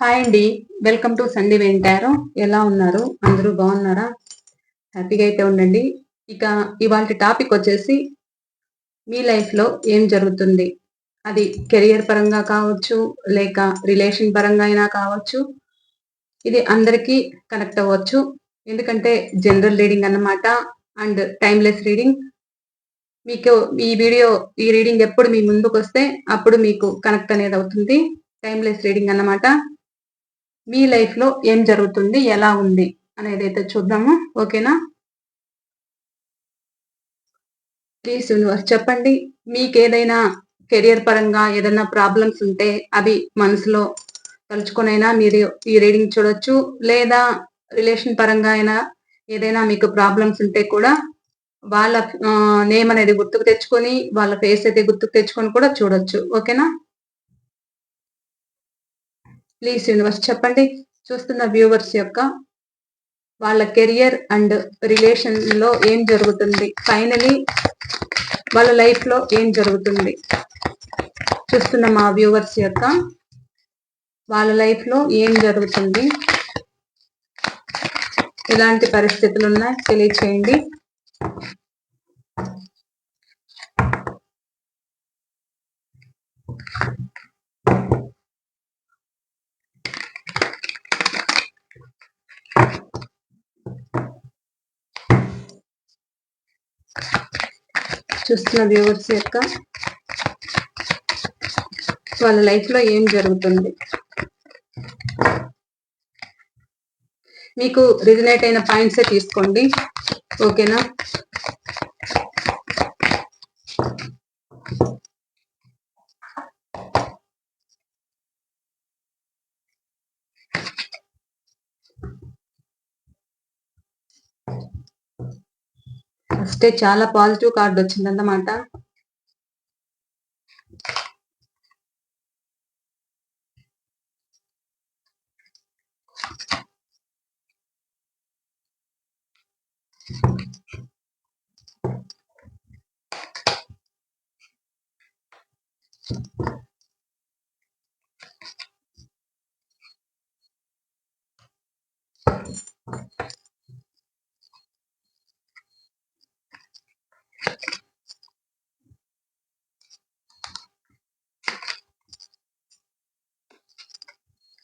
Hi అండి. Welcome to Sunday వెంటారో. ఎలా ఉన్నారు? అందరూ బాగున్నారా? హ్యాపీగా అయితే ఉండండి. ఇక ఇవాల్టి టాపిక్ వచ్చేసి మీ లైఫ్‌లో ఏం జరుగుతుంది? అది కెరియర్ పరంగా కావచ్చు, లేక రిలేషన్ పరంగా అయినా కావచ్చు. ఇది అందరికీ కనెక్ట్ అవ్వచ్చు. ఎందుకంటే జనరల్ రీడింగ్ అన్నమాట. And timeless reading. మీకు ఈ రీడింగ్ ఎప్పుడు మీ ముందుకొస్తే అప్పుడు మీకు కనెక్ట్ అనేది అవుతుంది. టైమ్‌లెస్ రీడింగ్ అన్నమాట. మీ లైఫ్‌లో ఏం జరుగుతుంది? ఎలా ఉంది? అనేదైతే చూద్దాము. ఓకేనా? ప్లీజ్ యూనివర్స్ చెప్పండి. మీకేదైనా కెరియర్ పరంగా ఏదైనా ప్రాబ్లమ్స్ ఉంటే అవి మనసులో తలుచుకొనైనా మీరు ఈ రీడింగ్ చూడొచ్చు. లేదా రిలేషన్ పరంగా అయినా ఏదైనా మీకు ప్రాబ్లమ్స్ ఉంటే కూడా వాళ్ళ నేమ్ అనేది గుర్తుకు తెచ్చుకొని, వాళ్ళ ఫేస్ అయితే గుర్తుకు తెచ్చుకొని కూడా చూడొచ్చు. ఓకేనా? ప్లీజ్ యూనివర్స్ చెప్పండి. చూస్తున్న వ్యూవర్స్ యొక్క వాళ్ళ కెరియర్ అండ్ రిలేషన్ లో ఏం జరుగుతుంది? ఫైనలీ వాళ్ళ లైఫ్ లో ఏం జరుగుతుంది? చూస్తున్న మా వ్యూవర్స్ యొక్క వాళ్ళ లైఫ్ లో ఏం జరుగుతుంది? ఎలాంటి పరిస్థితులు ఉన్నాయి తెలియచేయండి. చూస్తున్న వ్యూవర్స్ యొక్క వాళ్ళ లైఫ్ లో ఏం జరుగుతుంది? మీకు రిజనేట్ అయిన పాయింట్సే తీసుకోండి. ఓకేనా? ఫస్ట్ చాలా పాజిటివ్ కార్డ్ వచ్చిందన్నమాట.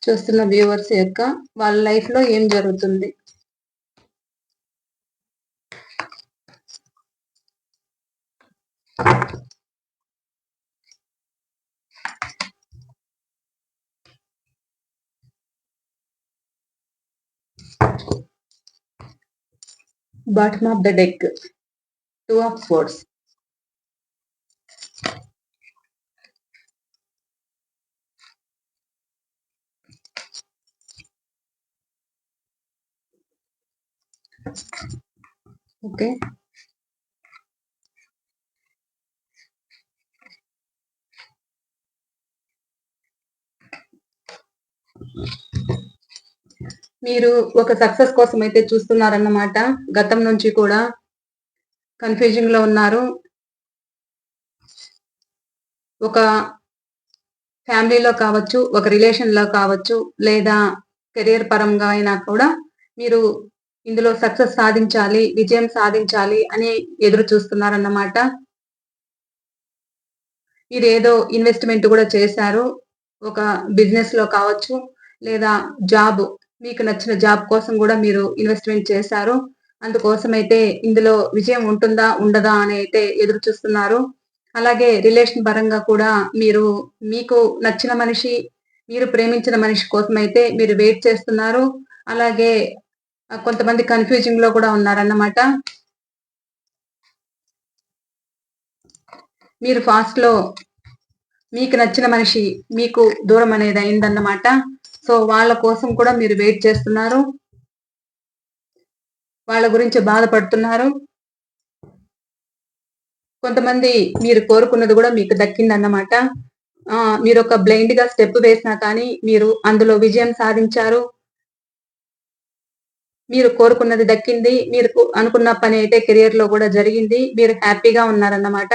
చూస్తున్న వ్యూవర్స్ యొక్క వాళ్ళ లైఫ్ లో ఏం జరుగుతుంది? Bottom of the deck, 2 of swords. Okay. మీరు ఒక సక్సెస్ కోసం అయితే చూస్తున్నారన్నమాట. గతం నుంచి కూడా కన్ఫ్యూజింగ్ లో ఉన్నారు. ఒక ఫ్యామిలీలో కావచ్చు, ఒక రిలేషన్ లో కావచ్చు, లేదా కెరియర్ పరంగా అయినా కూడా మీరు ఇందులో సక్సెస్ సాధించాలి, విజయం సాధించాలి అని ఎదురు చూస్తున్నారన్నమాట. మీరు ఏదో ఇన్వెస్ట్మెంట్ కూడా చేశారు. ఒక బిజినెస్ లో కావచ్చు, లేదా జాబ్, మీకు నచ్చిన జాబ్ కోసం కూడా మీరు ఇన్వెస్ట్మెంట్ చేశారు. అందుకోసం అయితే ఇందులో విజయం ఉంటుందా ఉండదా అని అయితే ఎదురు చూస్తున్నారు. అలాగే రిలేషన్ పరంగా కూడా మీరు మీకు నచ్చిన మనిషి, మీరు ప్రేమించిన మనిషి కోసం అయితే మీరు వెయిట్ చేస్తున్నారు. అలాగే కొంతమంది కన్ఫ్యూజింగ్ లో కూడా ఉన్నారన్నమాట. మీరు ఫాస్ట్ లో మీకు నచ్చిన మనిషి మీకు దూరం అనేది అయిందన్నమాట. సో వాళ్ళ కోసం కూడా మీరు వెయిట్ చేస్తున్నారు. వాళ్ళ గురించి బాధపడుతున్నారు. కొంతమంది మీరు కోరుకున్నది కూడా మీకు దక్కిందన్నమాట. మీరు ఒక బ్లైండ్ గా స్టెప్ వేసినా కానీ మీరు అందులో విజయం సాధించారు. మీరు కోరుకున్నది దక్కింది. మీరు అనుకున్న పని అయితే కెరియర్ లో కూడా జరిగింది. మీరు హ్యాపీగా ఉన్నారన్నమాట.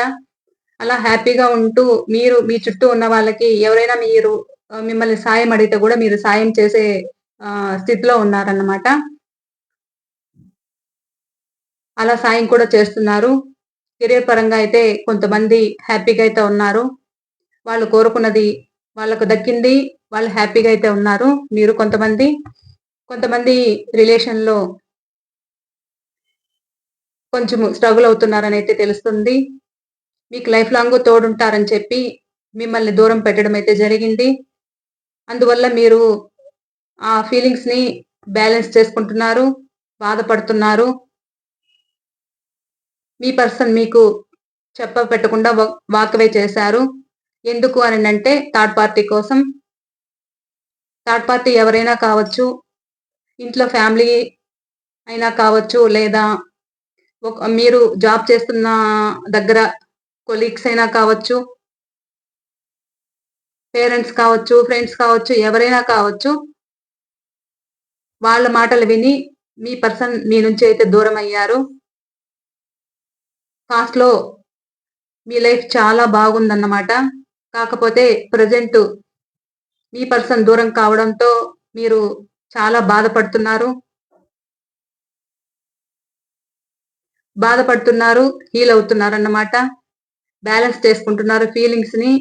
అలా హ్యాపీగా ఉంటూ మీరు మీ చుట్టూ ఉన్న వాళ్ళకి ఎవరైనా మీరు మిమ్మల్ని సాయం అడిగితే కూడా మీరు సాయం చేసే స్థితిలో ఉన్నారన్నమాట. అలా సాయం కూడా చేస్తున్నారు. కెరియర్ పరంగా అయితే కొంతమంది హ్యాపీగా అయితే ఉన్నారు. వాళ్ళు కోరుకున్నది వాళ్ళకు దక్కింది. వాళ్ళు హ్యాపీగా అయితే ఉన్నారు. మీరు కొంతమంది రిలేషన్‌లో కొంచెము స్ట్రగుల్ అవుతున్నారని అయితే తెలుస్తుంది. మీకు లైఫ్ లాంగ్ తోడుంటారని చెప్పి మిమ్మల్ని దూరం పెట్టడం అయితే జరిగింది. అందువల్ల మీరు ఆ ఫీలింగ్స్‌ని బ్యాలెన్స్ చేసుకుంటున్నారు. బాధపడుతున్నారు. మీ పర్సన్ మీకు చెప్పపెట్టకుండా వాక్ అవే చేశారు. ఎందుకు అనంటే థర్డ్ పార్టీ కోసం. థర్డ్ పార్టీ ఎవరైనా కావచ్చు. ఇంట్లో ఫ్యామిలీ అయినా కావచ్చు. లేదా మీరు జాబ్ చేస్తున్న దగ్గర కొలీగ్స్ అయినా కావచ్చు. పేరెంట్స్ కావచ్చు, ఫ్రెండ్స్ కావచ్చు, ఎవరైనా కావచ్చు. వాళ్ళ మాటలు విని మీ పర్సన్ మీ నుంచి అయితే దూరమయ్యారు. పాస్ట్‌లో మీ లైఫ్ చాలా బాగుందన్నమాట. కాకపోతే ప్రెజెంట్ మీ పర్సన్ దూరం కావడంతో మీరు చాలా బాధపడుతున్నారు. బాధపడుతున్నారు, హీల్ అవుతున్నారన్నమాట. బ్యాలెన్స్ చేసుకుంటున్నారు ఫీలింగ్స్‌ని.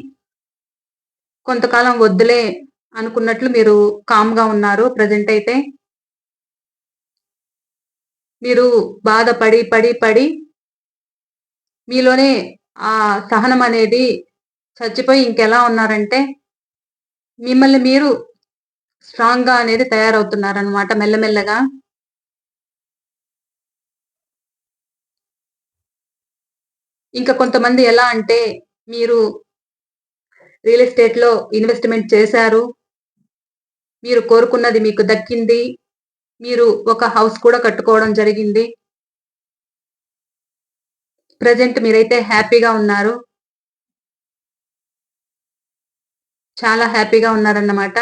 కొంతకాలం వద్దులే అనుకున్నట్లు మీరు కామ్‌గా ఉన్నారు ప్రెజెంట్ అయితే. మీరు పడి మీలోనే ఆ సహనం అనేది చచ్చిపోయి ఇంకెలా ఉన్నారంటే, మిమ్మల్ని మీరు స్ట్రాంగ్‌గా అనేది తయారవుతున్నారనమాట మెల్లమెల్లగా. ఇంకా కొంతమంది ఎలా అంటే, మీరు రియల్ ఎస్టేట్‌లో ఇన్వెస్ట్‌మెంట్ చేశారు. మీరు కోరుకున్నది మీకు దక్కింది. మీరు ఒక హౌస్ కూడా కట్టుకోవడం జరిగింది. ప్రెజెంట్ మీరైతే హ్యాపీగా ఉన్నారు. చాలా హ్యాపీగా ఉన్నారన్నమాట.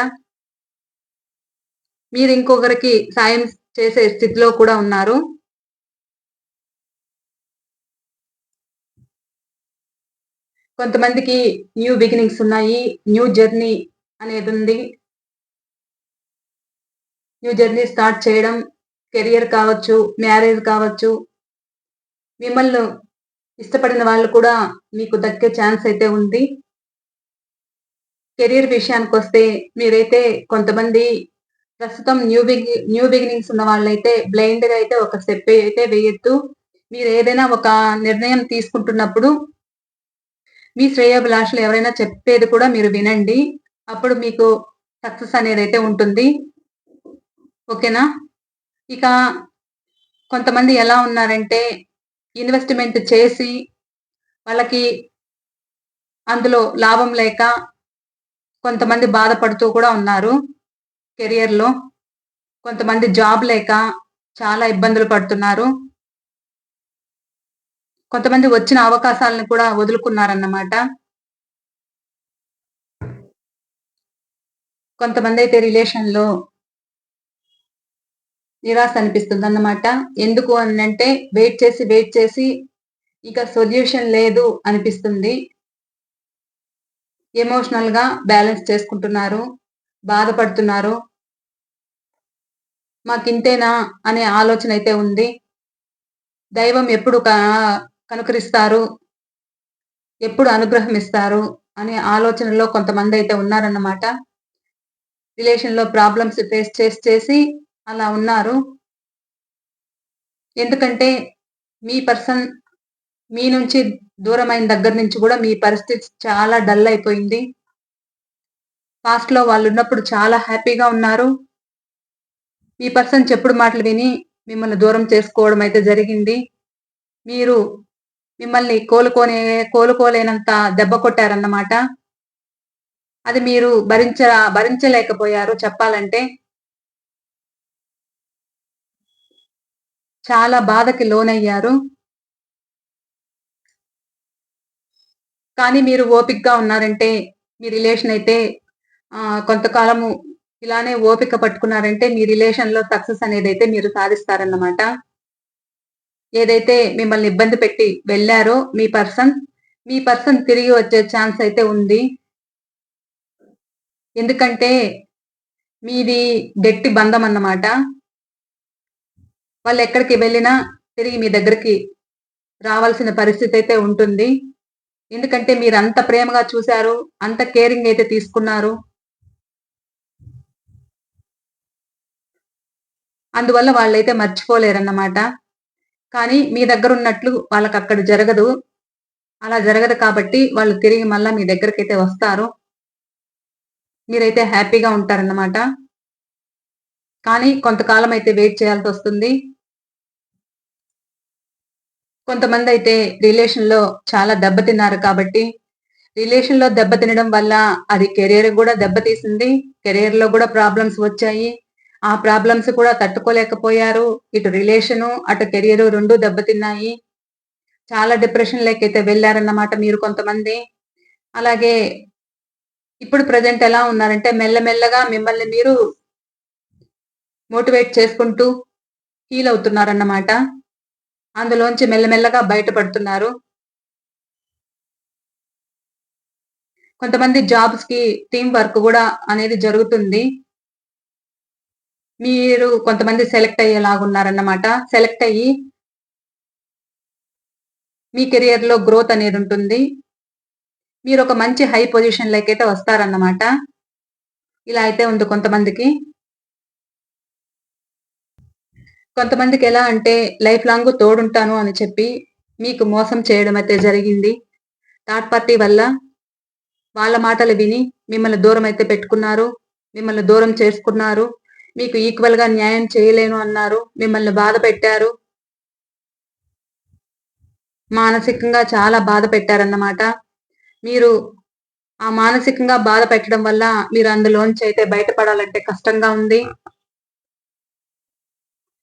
మీరు ఇంకొకరికి సాయం చేసే స్థితిలో కూడా ఉన్నారు. కొంతమందికి న్యూ బిగినింగ్స్ ఉన్నాయి. న్యూ జర్నీ అనేదుంది. న్యూ జర్నీ స్టార్ట్ చేయడం, కెరియర్ కావచ్చు, మ్యారేజ్ కావచ్చు. మిమ్మల్ని ఇష్టపడిన వాళ్ళు కూడా మీకు దక్కే ఛాన్స్ అయితే ఉంది. కెరియర్ విషయానికొస్తే మీరైతే కొంతమంది ప్రస్తుతం న్యూ బిగినింగ్స్ ఉన్న వాళ్ళైతే బ్లైండ్‌గా అయితే ఒక స్టెప్ అయితే వేయొద్దు. మీరేదైనా ఒక నిర్ణయం తీసుకుంటున్నప్పుడు మీ శ్రేయోభిలాషులు ఎవరైనా చెప్పేది కూడా మీరు వినండి. అప్పుడు మీకు సక్సెస్ అనేదైతే ఉంటుంది. ఓకేనా? ఇక కొంతమంది ఎలా ఉన్నారంటే ఇన్వెస్ట్‌మెంట్ చేసి వాళ్ళకి అందులో లాభం లేక కొంతమంది బాధపడుతూ కూడా ఉన్నారు కెరియర్‌లో. కొంతమంది జాబ్ లేక చాలా ఇబ్బందులు పడుతున్నారు. కొంతమంది వచ్చిన అవకాశాలను కూడా వదులుకున్నారన్నమాట. కొంతమందైతే రిలేషన్‌లో నిరాశ అనిపిస్తుందన్నమాట. ఎందుకు అనంటే వెయిట్ చేసి ఇక సొల్యూషన్ లేదు అనిపిస్తుంది. ఎమోషనల్‌గా బ్యాలెన్స్ చేసుకుంటున్నారు. బాధపడుతున్నారు. మాకింతేనా అనే ఆలోచన అయితే ఉంది. దైవం ఎప్పుడు కనుకరిస్తారు, ఎప్పుడు అనుగ్రహం ఇస్తారు అనే ఆలోచనలో కొంతమందైతే ఉన్నారన్నమాట. రిలేషన్‌లో ప్రాబ్లమ్స్ ఫేస్ చేసి అలా ఉన్నారు. ఎందుకంటే మీ పర్సన్ మీ నుంచి దూరమైన దగ్గర నుంచి గూడా మీ పరిస్థితి చాలా డల్ అయిపోయింది. పాస్ట్‌లో వాళ్ళున్నప్పుడు చాలా హ్యాపీగా ఉన్నారు. మీ పర్సన్ చెప్పుడు మాటలు విని మిమ్మల్ని దూరం చేసుకోవడం అయితే జరిగింది. మీరు మిమ్మల్ని కోలుకోలేనంత దెబ్బ కొట్టారన్నమాట. అది మీరు భరించలేకపోయారు చెప్పాలంటే. చాలా బాధకి లోనయ్యారు. కానీ మీరు ఓపికగా ఉన్నారంటే మీ రిలేషన్ అయితే కొంతకాలము ఇలానే ఓపిక పట్టుకున్నారంటే మీ రిలేషన్‌లో సక్సెస్ అనేదైతే మీరు సాధిస్తారన్నమాట. ఏదైతే మిమ్మల్ని ఇబ్బంది పెట్టి వెళ్లారో మీ పర్సన్ తిరిగి వచ్చే ఛాన్స్ అయితే ఉంది. ఎందుకంటే మీది గట్టి బంధం అన్నమాట. వాళ్ళు ఎక్కడికి వెళ్ళినా తిరిగి మీ దగ్గరికి రావాల్సిన పరిస్థితి అయితే ఉంటుంది. ఎందుకంటే మీరంత ప్రేమగా చూసారు. అంత కేరింగ్ అయితే తీసుకున్నారు. అందువల్ల వాళ్ళైతే మర్చిపోలేరన్నమాట. కానీ మీ దగ్గరున్నట్లు వాళ్ళకక్కడ జరగదు. అలా జరగదు కాబట్టి వాళ్ళు తిరిగి మళ్ళా మీ దగ్గరికైతే వస్తారు. మీరైతే హ్యాపీగా ఉంటారన్నమాట. కానీ కొంతకాలం అయితే వెయిట్ చేయాల్సొస్తుంది. కొంతమందైతే రిలేషన్‌లో చాలా దెబ్బతిన్నారు కాబట్టి, రిలేషన్‌లో దెబ్బతినడం వల్ల అది కెరియర్ గూడా దెబ్బతీసింది. కెరియర్‌లో గూడా ప్రాబ్లమ్స్ వచ్చాయి. ఆ ప్రాబ్లమ్స్ కూడా తట్టుకోలేకపోయారు. ఇటు రిలేషను, అటు కెరియరు 2 దెబ్బతిన్నాయి. చాలా డిప్రెషన్‌లోకైతే వెళ్లారన్నమాట మీరు కొంతమంది. అలాగే ఇప్పుడు ప్రెజెంట్ ఎలా ఉన్నారంటే మెల్లమెల్లగా మిమ్మల్ని మీరు మోటివేట్ చేసుకుంటూ హీల్ అవుతున్నారన్నమాట. అందులోంచి మెల్లమెల్లగా బయటపడుతున్నారు. కొంతమంది జాబ్స్‌కి టీమ్ వర్క్ గూడా అనేది జరుగుతుంది. మీరు కొంతమంది సెలెక్ట్ అయ్యేలాగున్నారన్నమాట. సెలెక్ట్ అయ్యి మీ కెరియర్‌లో గ్రోత్ అనేదుంటుంది. మీరొక మంచి హై పొజిషన్‌లోకైతే వస్తారన్నమాట. ఇలా అయితే ఉంది కొంతమందికి. కొంతమందికెలా అంటే లైఫ్ లాంగ్ తోడుంటాను అని చెప్పి మీకు మోసం చేయడం అయితే జరిగింది. థర్డ్ పార్టీ వల్ల వాళ్ళ మాటలు విని మిమ్మల్ని దూరమైతే పెట్టుకున్నారు. మిమ్మల్ని దూరం చేసుకున్నారు. మీకు ఈక్వల్‌గా న్యాయం చేయలేను అన్నారు. మిమ్మల్ని బాధ పెట్టారు. మానసికంగా చాలా బాధ పెట్టారన్నమాట. మీరు ఆ మానసికంగా బాధ పెట్టడం వల్ల మీరు అందులోంచి అయితే బయటపడాలంటే కష్టంగా ఉంది.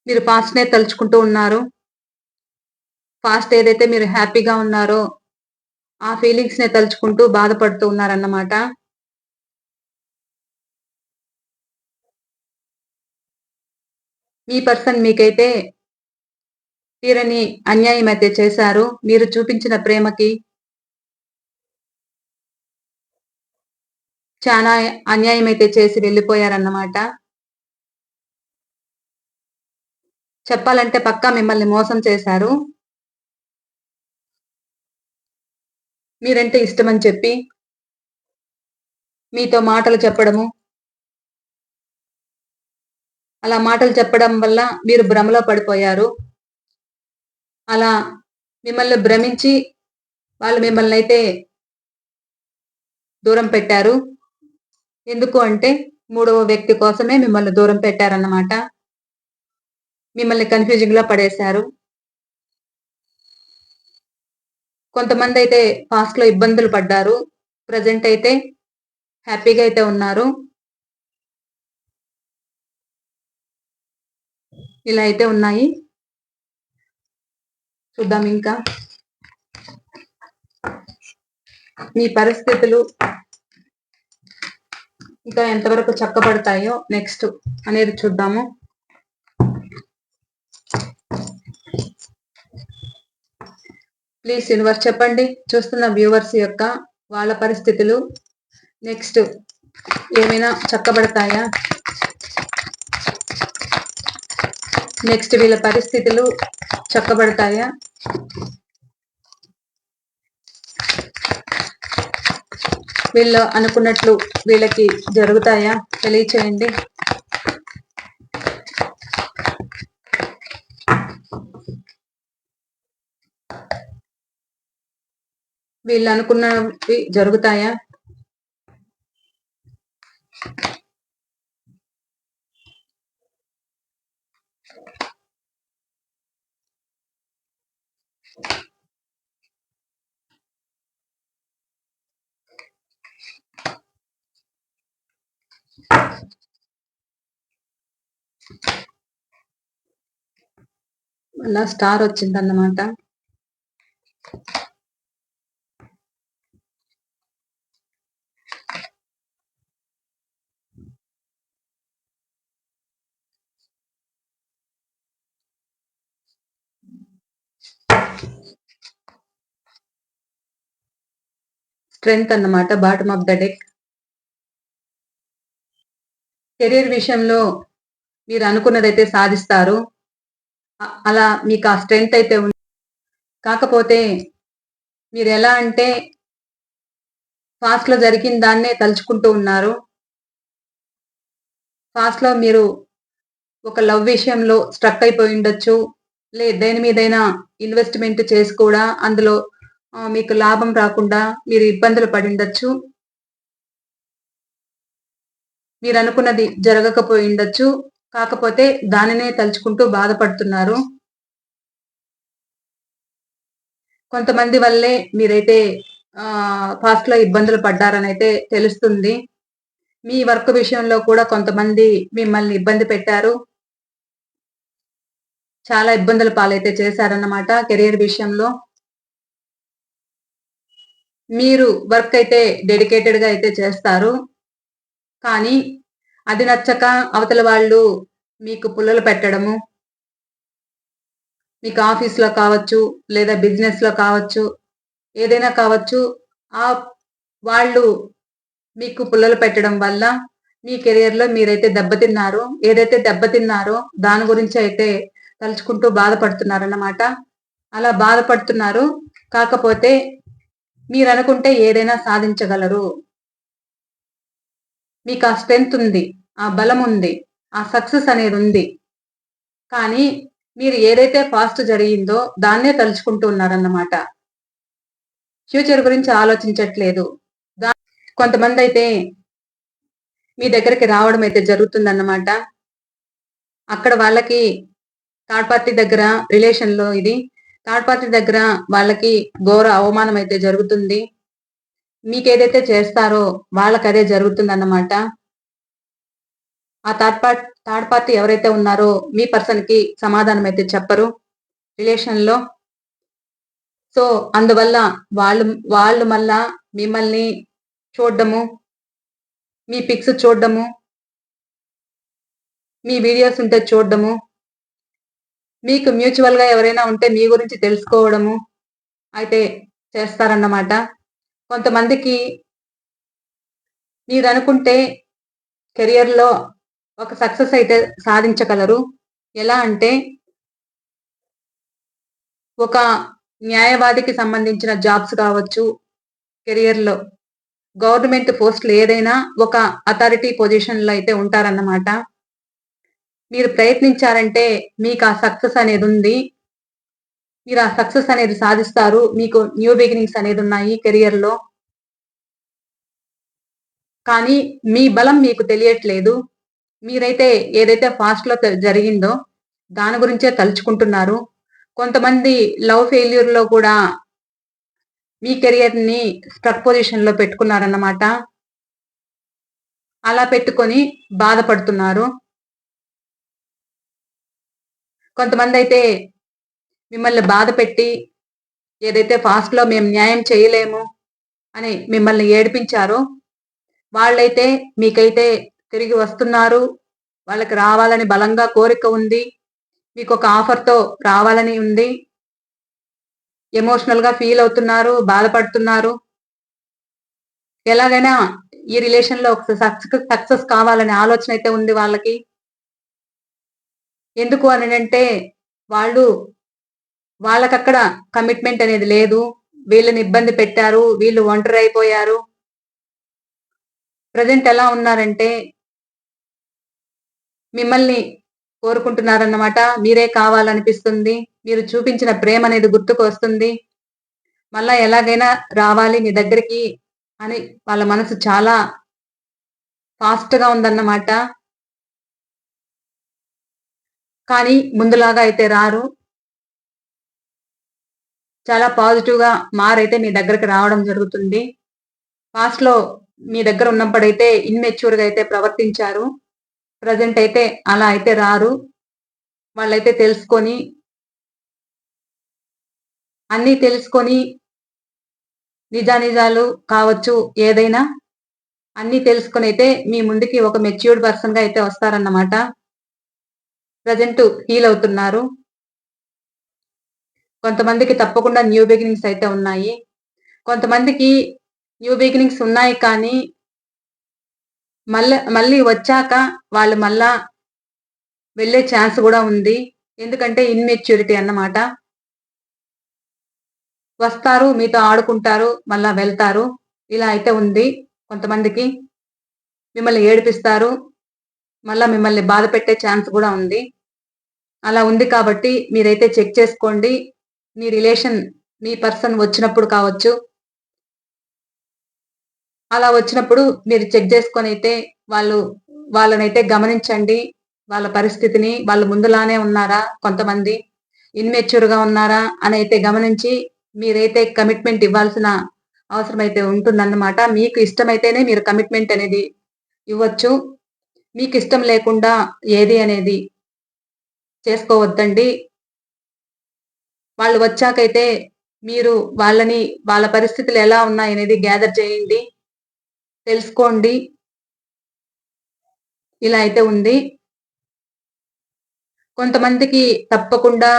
మీరు పాస్ట్‌నే తలుచుకుంటూ ఉన్నారు. పాస్ట్ ఏదైతే మీరు హ్యాపీగా ఉన్నారో, ఆ ఫీలింగ్స్‌నే తలుచుకుంటూ బాధపడుతూ ఉన్నారన్నమాట. మీ పర్సన్ మీకైతే తీరని అన్యాయం అయితే చేశారు. మీరు చూపించిన ప్రేమకి చానా అన్యాయం అయితే చేసి వెళ్ళిపోయారన్నమాట. చెప్పాలంటే పక్కా మిమ్మల్ని మోసం చేశారు. మీరంటే ఇష్టమని చెప్పి మీతో మాటలు చెప్పడము, అలా మాటలు చెప్పడం వల్ల మీరు భ్రమలో పడిపోయారు. అలా మిమ్మల్ని భ్రమించి వాళ్ళు మిమ్మల్నయితే దూరం పెట్టారు. ఎందుకు అంటే మూడవ వ్యక్తి కోసమే మిమ్మల్ని దూరం పెట్టారన్నమాట. మిమ్మల్ని కన్‌ఫ్యూజింగ్‌లో పడేశారు. కొంతమందయితే పాస్ట్‌లో ఇబ్బందులు పడ్డారు. ప్రెజెంట్ అయితే హ్యాపీగా అయితే ఉన్నారు. ఇలా అయితే ఉన్నాయి. చూద్దాం ఇంకా. మీ పరిస్థితులు ఇంకా ఎంతవరకు చక్కబడతాయో నెక్స్ట్ అనేది చూద్దాము. ప్లీజ్ యూనివర్స్ చెప్పండి. చూస్తున్న వ్యూవర్స్ యొక్క వాళ్ళ పరిస్థితులు నెక్స్ట్ ఏమైనా చక్కబడతాయా? నెక్స్ట్ వీళ్ళ పరిస్థితులు చక్కబడతాయా? వీళ్ళు అనుకున్నట్లు వీళ్ళకి జరుగుతాయా? తెలియచేయండి. వీళ్ళు అనుకున్నవి జరుగుతాయా? మళ్ళా స్టార్ వచ్చిందన్నమాట. స్ట్రెంగ్త్ అన్నమాట bottom of the deck. Career విషయంలో మీరు అనుకున్నదైతే సాధిస్తారు. అలా మీకు ఆ స్ట్రెంగ్త్ అయితే ఉంది. కాకపోతే మీరెలా అంటే పాస్ట్‌లో జరిగిన దాన్నే తలుచుకుంటూ ఉన్నారు. పాస్ట్‌లో మీరు ఒక లవ్ విషయంలో స్ట్రక్ అయిపోయుండొచ్చు. దేని మీదైనా ఇన్వెస్ట్‌మెంట్ చేసి కూడా అందులో మీకు లాభం రాకుండా మీరు ఇబ్బందులు పడిండొచ్చు. మీరనుకున్నది జరగకపోయుండొచ్చు. కాకపోతే దానినే తలుచుకుంటూ బాధపడుతున్నారు. కొంతమంది వల్లే మీరైతే పాస్ట్‌లో ఇబ్బందులు పడ్డారనైతే తెలుస్తుంది. మీ వర్క్ విషయంలో కూడా కొంతమంది మిమ్మల్ని ఇబ్బంది పెట్టారు. చాలా ఇబ్బందుల పాలైతే చేశారన్నమాట కెరియర్ విషయంలో. మీరు వర్క్ అయితే డెడికేటెడ్‌గా అయితే చేస్తారు. కానీ అది నచ్చక అవతల వాళ్ళు మీకు పుల్లలు పెట్టడము, మీకు ఆఫీస్‌లో కావచ్చు, లేదా బిజినెస్‌లో కావచ్చు, ఏదైనా కావచ్చు. ఆహ్, వాళ్ళు మీకు పుల్లలు పెట్టడం వల్ల మీ కెరియర్‌లో మీరైతే దెబ్బతిన్నారు. ఏదైతే దెబ్బతిన్నారో దాని గురించి అయితే తలుచుకుంటూ బాధపడుతున్నారన్నమాట. అలా బాధపడుతున్నారు. కాకపోతే మీరనుకుంటే ఏదైనా సాధించగలరు. మీకా స్ట్రెంత్ ఉంది. ఆ బలముంది. ఆ సక్సెస్ అనేదుంది. కానీ మీరు ఏదైతే పాస్ట్ జరిగిందో దాన్నే తలుచుకుంటూ ఉన్నారన్నమాట. ఫ్యూచర్ గురించి ఆలోచించట్లేదు. దా కొంతమందైతే మీ దగ్గరికి రావడం అయితే జరుగుతుందన్నమాట. అక్కడ వాళ్ళకి థర్డ్ పార్టీ దగ్గర రిలేషన్‌లో ఇది. థర్డ్ పార్టీ దగ్గర వాళ్ళకి ఘోర అవమానం అయితే జరుగుతుంది. మీకేదైతే చేస్తారో వాళ్ళకదే జరుగుతుందన్నమాట. ఆ థర్డ్ పార్టీ ఎవరైతే ఉన్నారో మీ పర్సన్‌కి సమాధానం అయితే చెప్పరు రిలేషన్‌లో. సో, అందువల్ల వాళ్ళు వాళ్ళు మళ్ళా మిమ్మల్ని చూడడము, మీ పిక్స్ చూడడము, మీ వీడియోస్ ఉంటే చూడడము, మీకు మ్యూచువల్‌గా ఎవరైనా ఉంటే మీ గురించి తెలుసుకోవడము అయితే చేస్తారన్నమాట. కొంతమందికి మీరనుకుంటే కెరియర్‌లో ఒక సక్సెస్ అయితే సాధించగలరు. ఎలా అంటే ఒక న్యాయవాదికి సంబంధించిన జాబ్స్ కావచ్చు, కెరియర్‌లో గవర్నమెంట్ పోస్ట్‌లు ఏదైనా ఒక అథారిటీ పొజిషన్‌లో అయితే ఉంటారన్నమాట. మీరు ప్రయత్నించారంటే మీకా సక్సెస్ అనేదుంది. మీరు ఆ సక్సెస్ అనేది సాధిస్తారు. మీకు న్యూ బిగినింగ్స్ అనేదున్నాయి కెరియర్‌లో. కానీ మీ బలం మీకు తెలియట్లేదు. మీరైతే ఏదైతే పాస్ట్‌లో జరిగిందో దాని గురించే తలుచుకుంటున్నారు. కొంతమంది లవ్ ఫెయిల్యూర్‌లో కూడా మీ కెరియర్‌ని స్ట్రక్ పొజిషన్‌లో పెట్టుకున్నారన్నమాట. అలా పెట్టుకొని బాధపడుతున్నారు. కొంతమందైతే మిమ్మల్ని బాధపెట్టి ఏదైతే పాస్ట్‌లో మేము న్యాయం చేయలేము అని మిమ్మల్ని ఏడిపించారో వాళ్ళైతే మీకైతే తిరిగి వస్తున్నారు. వాళ్ళకి రావాలని బలంగా కోరిక ఉంది. మీకొక ఆఫర్‌తో రావాలని ఉంది. ఎమోషనల్‌గా ఫీల్ అవుతున్నారు. బాధపడుతున్నారు. ఎలాగైనా ఈ రిలేషన్‌లో ఒక సక్సెస్ కావాలనే ఆలోచన అయితే ఉంది వాళ్ళకి. ఎందుకు అనంటే వాళ్ళు వాళ్ళకక్కడ కమిట్మెంట్ అనేది లేదు. వీళ్ళని ఇబ్బంది పెట్టారు. వీళ్ళు ఒంటరైపోయారు. ప్రెజెంట్ ఎలా ఉన్నారంటే మిమ్మల్ని కోరుకుంటున్నారన్నమాట. మీరే కావాలనిపిస్తుంది. మీరు చూపించిన ప్రేమనేది గుర్తుకొస్తుంది. మళ్ళా ఎలాగైనా రావాలి మీ దగ్గరికి అని వాళ్ళ మనసు చాలా ఫాస్ట్‌గా ఉందన్నమాట. కానీ ముందులాగా అయితే రారు. చాలా పాజిటివ్‌గా మారైతే మీ దగ్గరకి రావడం జరుగుతుంది. పాస్ట్‌లో మీ దగ్గర ఉన్నప్పుడైతే ఇమ్మెచ్యూర్‌గా అయితే ప్రవర్తించారు. ప్రెజెంట్ అయితే అలా అయితే రారు. వాళ్ళైతే తెలుసుకొని అన్నీ తెలుసుకొని నిజానిజాలు కావచ్చు ఏదైనా అన్నీ తెలుసుకొనైతే మీ ముందుకి ఒక మెచ్యూర్డ్ పర్సన్‌గా అయితే వస్తారన్నమాట. ప్రెజెంట్ హీల్ అవుతున్నారు. కొంతమందికి తప్పకుండా న్యూ బిగినింగ్స్ అయితే ఉన్నాయి. కొంతమందికి న్యూ బిగినింగ్స్ ఉన్నాయి కానీ మళ్ళీ వచ్చాక వాళ్ళు మళ్ళా వెళ్ళే ఛాన్స్ కూడా ఉంది. ఎందుకంటే ఇన్‌మెచ్యూరిటీ అన్నమాట. వస్తారు, మీతో ఆడుకుంటారు, మళ్ళా వెళ్తారు. ఇలా అయితే ఉంది కొంతమందికి. మిమ్మల్ని ఏడిపిస్తారు. మళ్ళా మిమ్మల్ని బాధ పెట్టే ఛాన్స్ కూడా ఉంది. అలా ఉంది కాబట్టి మీరైతే చెక్ చేసుకోండి. మీ రిలేషన్, మీ పర్సన్ వచ్చినప్పుడు కావచ్చు. అలా వచ్చినప్పుడు మీరు చెక్ చేసుకొనైతే వాళ్ళనైతే గమనించండి. వాళ్ళ పరిస్థితిని, వాళ్ళు ముందులానే ఉన్నారా కొంతమంది, ఇన్‌మెచ్యూర్‌గా ఉన్నారా అనైతే గమనించి మీరైతే కమిట్మెంట్ ఇవ్వాల్సిన అవసరమైతే ఉంటుందన్నమాట. మీకు ఇష్టమైతేనే మీరు కమిట్మెంట్ అనేది ఇవ్వచ్చు. మీకిష్టం లేకుండా ఏది అనేది చేసుకోవద్దండి. వాళ్ళు వచ్చాకైతే మీరు వాళ్ళ పరిస్థితులు ఎలా ఉన్నాయనేది గ్యాదర్ చేయండి. తెలుసుకోండి. ఇలా అయితే ఉంది. కొంతమందికి తప్పకుండా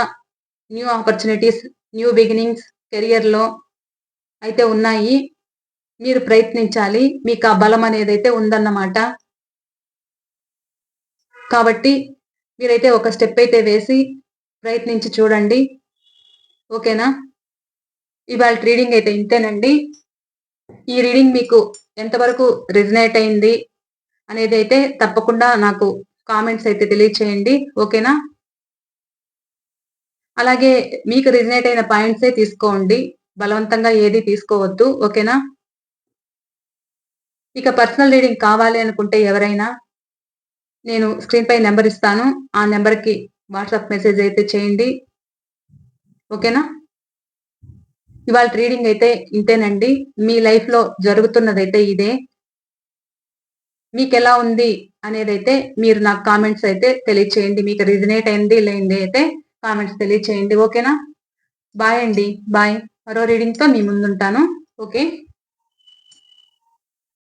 న్యూ ఆపర్చునిటీస్, న్యూ బిగినింగ్స్ కెరియర్‌లో అయితే ఉన్నాయి. మీరు ప్రయత్నించాలి. మీకా బలం అనేదైతే ఉందన్నమాట. కాబట్టి మీరైతే ఒక స్టెప్ అయితే వేసి ప్రయత్నించి చూడండి. ఓకేనా? ఇవాల్టి రీడింగ్ అయితే ఇంతేనండి. ఈ రీడింగ్ మీకు ఎంతవరకు రెజొనేట్ అయింది అనేదైతే తప్పకుండా నాకు కామెంట్స్ అయితే తెలియచేయండి. ఓకేనా? అలాగే మీకు రెజొనేట్ అయిన పాయింట్సే తీసుకోండి. బలవంతంగా ఏది తీసుకోవద్దు. ఓకేనా? ఇక పర్సనల్ రీడింగ్ కావాలి అనుకుంటే ఎవరైనా నేను స్క్రీన్ పై నంబర్ ఇస్తాను. ఆ నంబర్‌కి వాట్సాప్ మెసేజ్ అయితే చేయండి. ఓకేనా? ఇవాల్టి రీడింగ్ అయితే ఇంతేనండి. మీ లైఫ్‌లో జరుగుతున్నదైతే ఇదే. మీకెలా ఉంది అనేదైతే మీరు నాకు కామెంట్స్ అయితే తెలియచేయండి. మీకు రెజొనేట్ అయింది లేనిది అయితే కామెంట్స్ తెలియచేయండి. ఓకేనా? బాయ్ అండి. బాయ్. మరో రీడింగ్‌తో మీ ముందుంటాను. ఓకే.